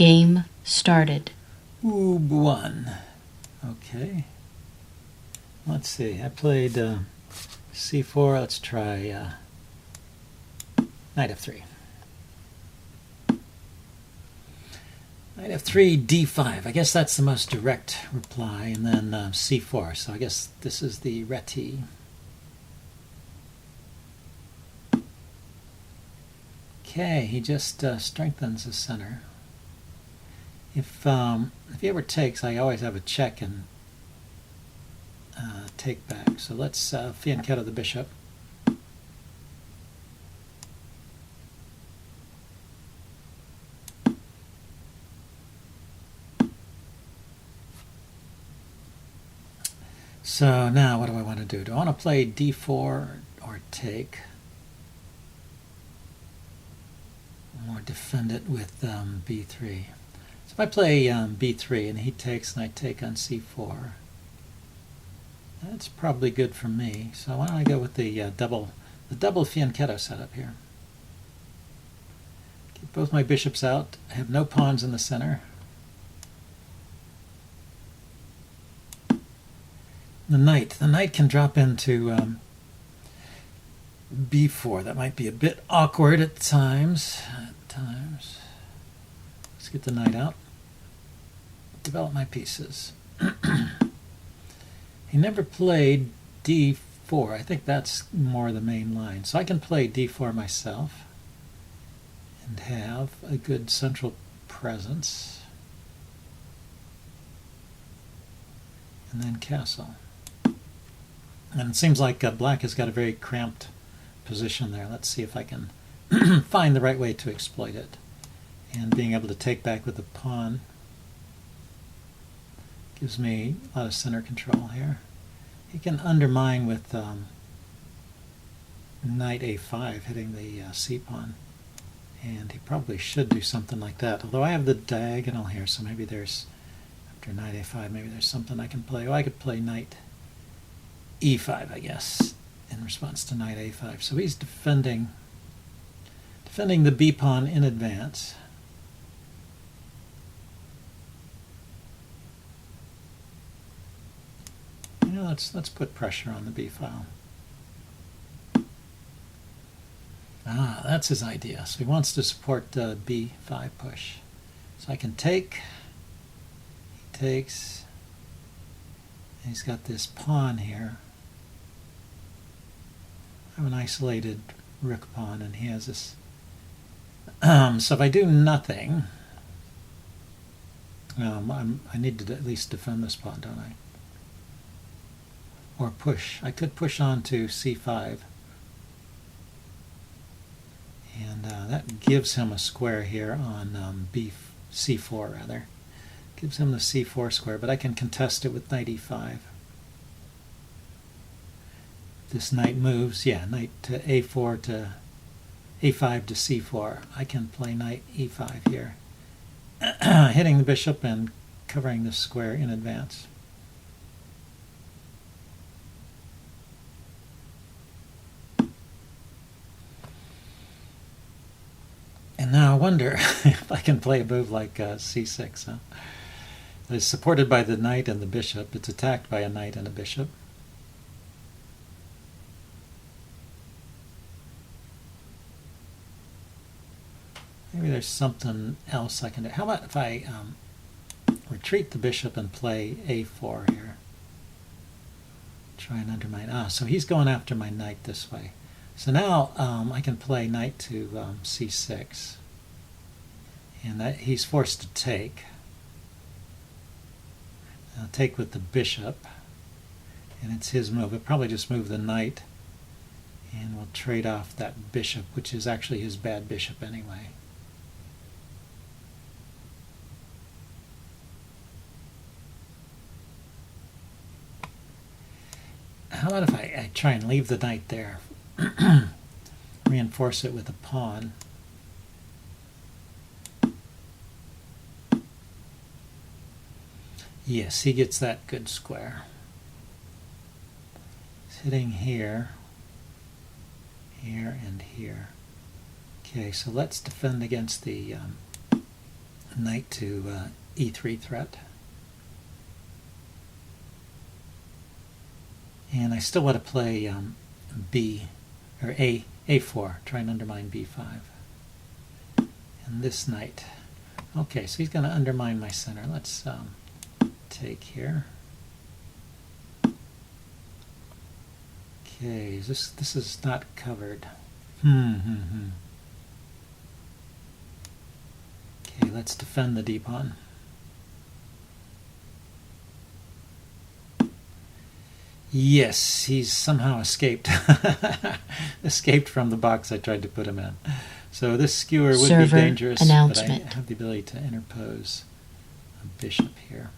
Game started. Oob 1. Okay. Let's see. I played c4. Let's try knight f3. Knight f3, d5. I guess that's the most direct reply. And then c4. So I guess this is the Reti. Okay, he just strengthens the center. If he ever takes, I always have a check and take back. So let's fianchetto the bishop. So now what do I want to do? Do I want to play d4 or take? Or defend it with b3. So if I play b3 and he takes and I take on c4, that's probably good for me. So why don't I go with the double fianchetto setup here. Keep both my bishops out. I have no pawns in the center. The knight can drop into b4. That might be a bit awkward at times. Let's get the knight out. Develop my pieces. He never played d4. I think that's more the main line. So I can play d4 myself and have a good central presence. And then castle. And it seems like black has got a very cramped position there. Let's see if I can find the right way to exploit it. And being able to take back with the pawn gives me a lot of center control here. He can undermine with knight a5 hitting the c-pawn. And he probably should do something like that. Although I have the diagonal here, so maybe there's, after knight a5, maybe there's something I can play. Well, I could play knight e5, I guess, in response to knight a5. So he's defending the b-pawn in advance. You know, let's put pressure on the b file. Ah, that's his idea. So he wants to support b5 push. So I can take. He takes. And he's got this pawn here. I have an isolated rook pawn, and he has this. So if I do nothing, I need to at least defend this pawn, don't I? Or push. I could push on to c5. And that gives him a square here on c4 rather. Gives him the c4 square, but I can contest it with knight e5. This knight moves, yeah, knight to a4 to a5 to c4. I can play knight e5 here, hitting the bishop and covering the square in advance. And now I wonder if I can play a move like c6. Huh? It's supported by the knight and the bishop. It's attacked by a knight and a bishop. Maybe there's something else I can do. How about if I retreat the bishop and play a4 here? Try and undermine. Ah, so he's going after my knight this way. So now I can play knight to c6. And that he's forced to take. I'll take with the bishop. And it's his move. I'll probably just move the knight. And we'll trade off that bishop, which is actually his bad bishop anyway. How about if I try and leave the knight there? Reinforce it with a pawn. Yes, he gets that good square. He's hitting here, here, and here. Okay, so let's defend against the knight to e3 threat. And I still want to play b, or a4, try and undermine b5. And this knight. Okay, so he's going to undermine my center. Let's take here. Okay, this is not covered. Okay, let's defend the d-pawn. Yes, he's somehow escaped. Escaped from the box I tried to put him in. So this skewer would be dangerous, but I have the ability to interpose a bishop here.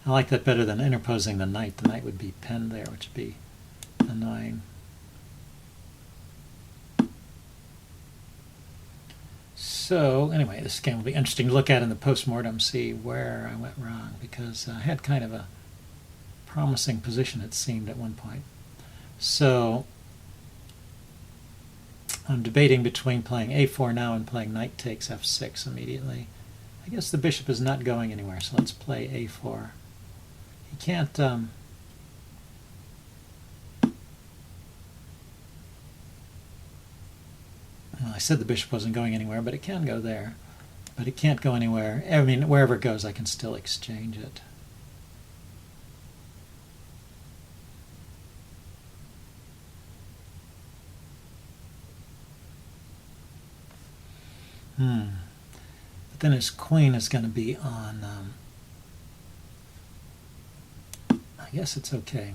I like that better than interposing the knight. The knight would be pinned there, which would be annoying. So anyway, this game will be interesting to look at in the post-mortem, see where I went wrong, because I had kind of a promising position, it seemed, at one point. So I'm debating between playing a4 now and playing knight takes f6 immediately. I guess the bishop is not going anywhere, so let's play a4. He can't... well, I said the bishop wasn't going anywhere, but it can go there. But it can't go anywhere. I mean, wherever it goes, I can still exchange it. But then his queen is going to be on... I guess it's okay.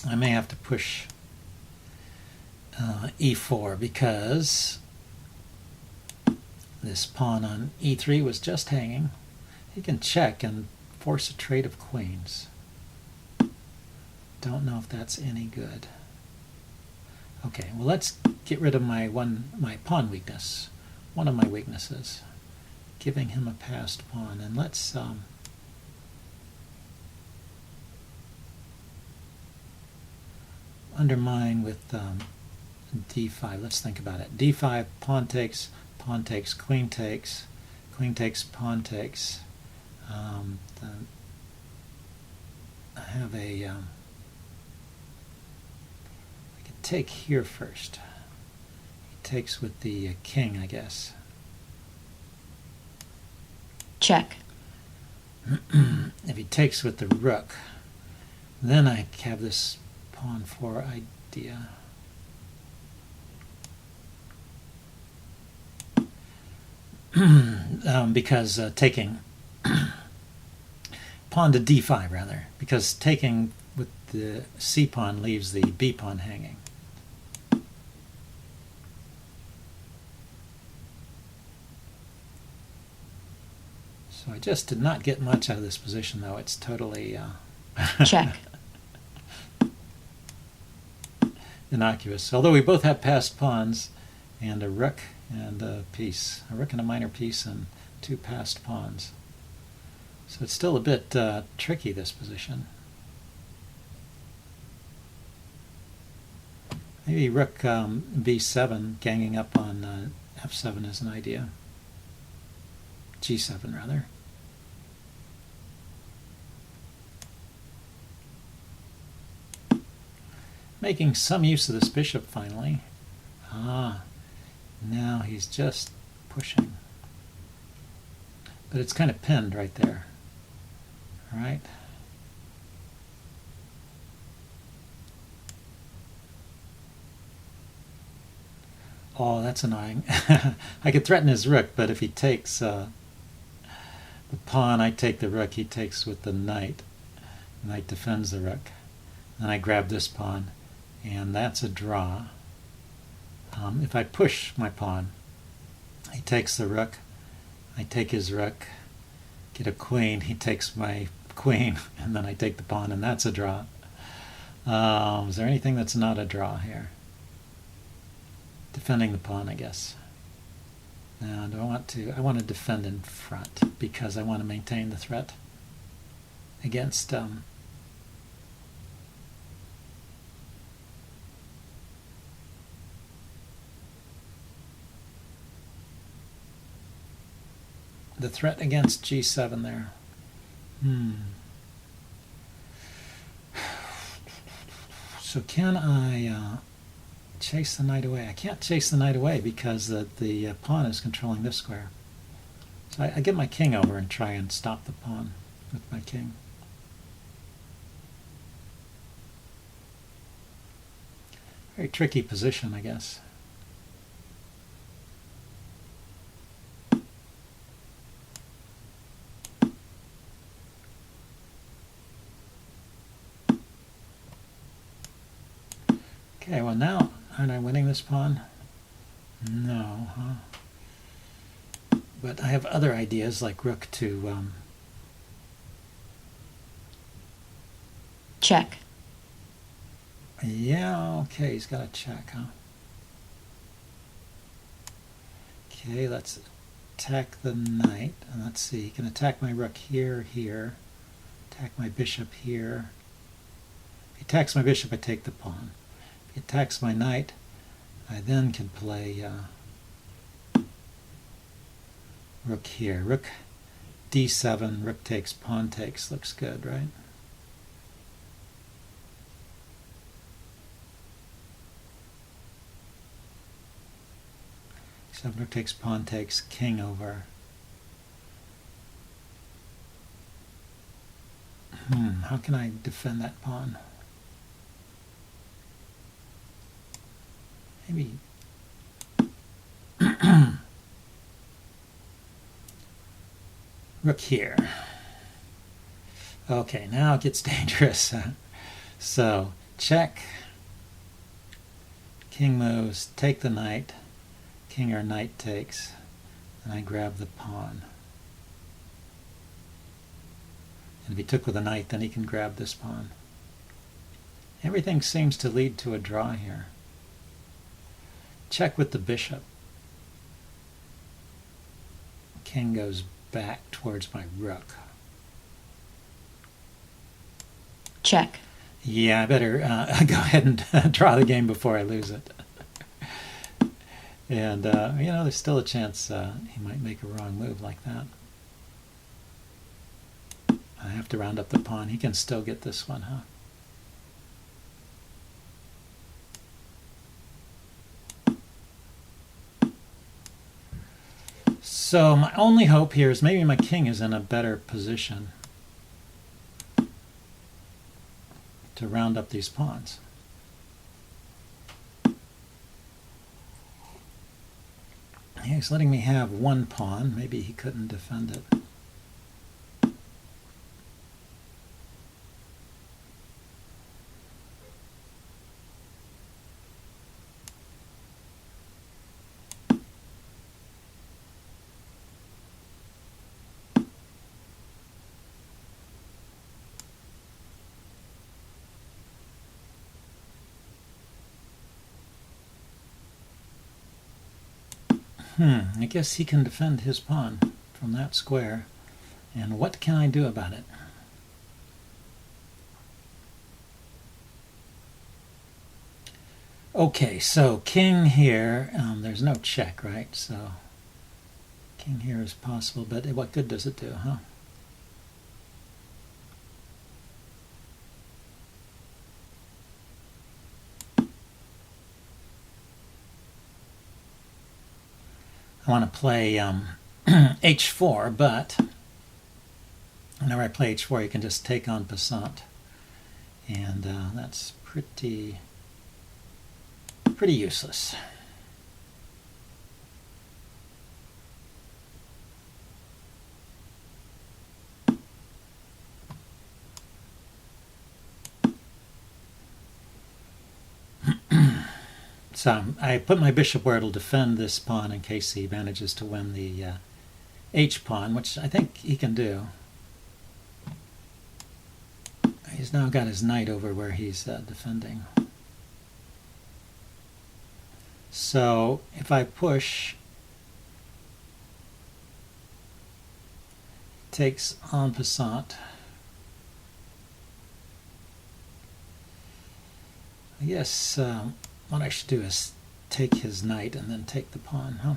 I may have to push e4 because this pawn on e3 was just hanging. He can check and force a trade of queens. Don't know if that's any good. Okay, well, let's get rid of my pawn weakness. One of my weaknesses, giving him a passed pawn, and let's undermine with d5. Let's think about it. d5, pawn takes, queen takes, pawn takes. I have a I could take here first. Takes with the king, I guess. Check. If he takes with the rook, then I have this pawn 4 idea. Because taking pawn to d5 rather, because taking with the c pawn leaves the b pawn hanging. So I just did not get much out of this position, though. It's totally check. Innocuous. Although we both have passed pawns and a rook and a piece, a rook and a minor piece, and 2 passed pawns. So it's still a bit tricky, this position. Maybe rook b7, ganging up on f7 is an idea. g7 rather. Making some use of this bishop finally. Now he's just pushing. But it's kind of pinned right there. All right. Oh, that's annoying. I could threaten his rook, but if he takes the pawn, I take the rook, he takes with the knight. The knight defends the rook. Then I grab this pawn, and that's a draw. If I push my pawn, he takes the rook, I take his rook, get a queen, he takes my queen, and then I take the pawn, and that's a draw. Is there anything that's not a draw here? Defending the pawn, I guess. Now, do I want to? I want to defend in front because I want to maintain the threat against the threat against g7 there. So can I chase the knight away? I can't chase the knight away because the pawn is controlling this square. So I get my king over and try and stop the pawn with my king. Very tricky position, I guess. Okay, well now, aren't I winning this pawn? No, huh? But I have other ideas like rook to... Check. Yeah, okay, he's got a check, huh? Okay, let's attack the knight. And let's see, he can attack my rook here, here. Attack my bishop here. If he attacks my bishop, I take the pawn. If he attacks my knight, I then can play rook here. Rook d7, rook takes, pawn takes. Looks good, right? Rook takes, pawn takes, king over. How can I defend that pawn? Maybe... rook here. Okay, now it gets dangerous. So, check. King moves, take the knight. King or knight takes, and I grab the pawn. And if he took with a knight, then he can grab this pawn. Everything seems to lead to a draw here. Check with the bishop. King goes back towards my rook. Check. Yeah, I better go ahead and draw the game before I lose it. And, you know, there's still a chance he might make a wrong move like that. I have to round up the pawn. He can still get this one, huh? So my only hope here is maybe my king is in a better position to round up these pawns. He's letting me have one pawn. Maybe he couldn't defend it. I guess he can defend his pawn from that square. And what can I do about it? Okay, so king here, there's no check, right? So king here is possible, but what good does it do, huh? I want to play h4, but whenever I play h4, you can just take en passant, and that's pretty useless. So I put my bishop where it'll defend this pawn in case he manages to win the h-pawn, which I think he can do. He's now got his knight over where he's defending. So if I push, takes en passant. I guess what I should do is take his knight and then take the pawn, huh?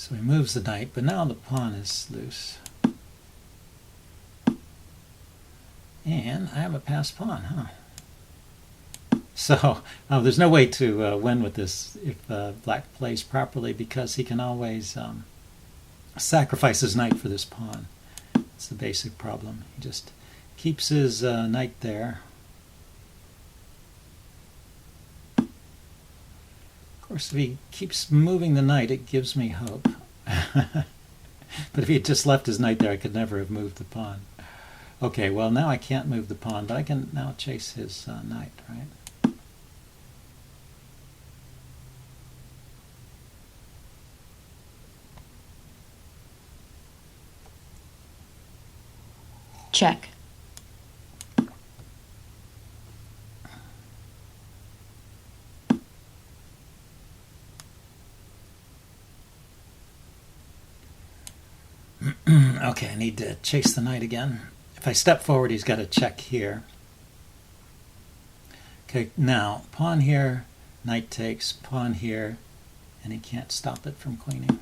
So he moves the knight, but now the pawn is loose. And I have a passed pawn, huh? So, there's no way to win with this if black plays properly, because he can always sacrifice his knight for this pawn. It's the basic problem. He just keeps his knight there. Of course, if he keeps moving the knight, it gives me hope. But if he had just left his knight there, I could never have moved the pawn. Okay, well, now I can't move the pawn, but I can now chase his knight, right? Check. Okay, I need to chase the knight again. If I step forward, he's got to check here. Okay, now, pawn here, knight takes, pawn here, and he can't stop it from queening.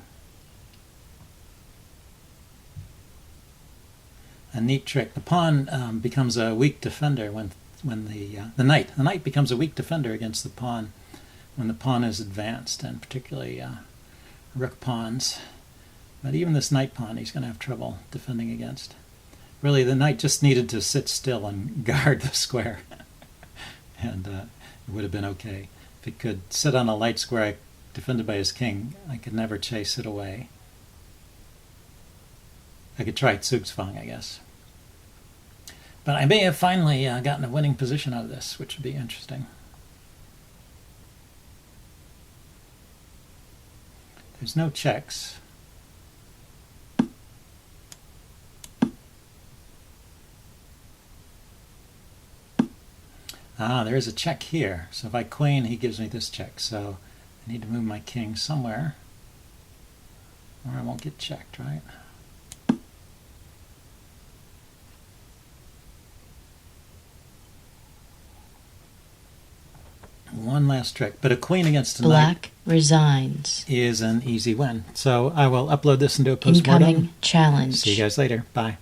A neat trick. The pawn becomes a weak defender when the knight becomes a weak defender against the pawn when the pawn is advanced, and particularly rook pawns. But even this knight pawn, he's going to have trouble defending against. Really, the knight just needed to sit still and guard the square, and it would have been okay. If he could sit on a light square defended by his king, I could never chase it away. I could try Zugzwang, I guess. But I may have finally gotten a winning position out of this, which would be interesting. There's no checks. There is a check here. So if I queen, he gives me this check. So I need to move my king somewhere or I won't get checked, right? One last trick, but a queen against a Black knight resigns. is an easy win. So I will upload this and do a postmortem. Incoming challenge. See you guys later. Bye.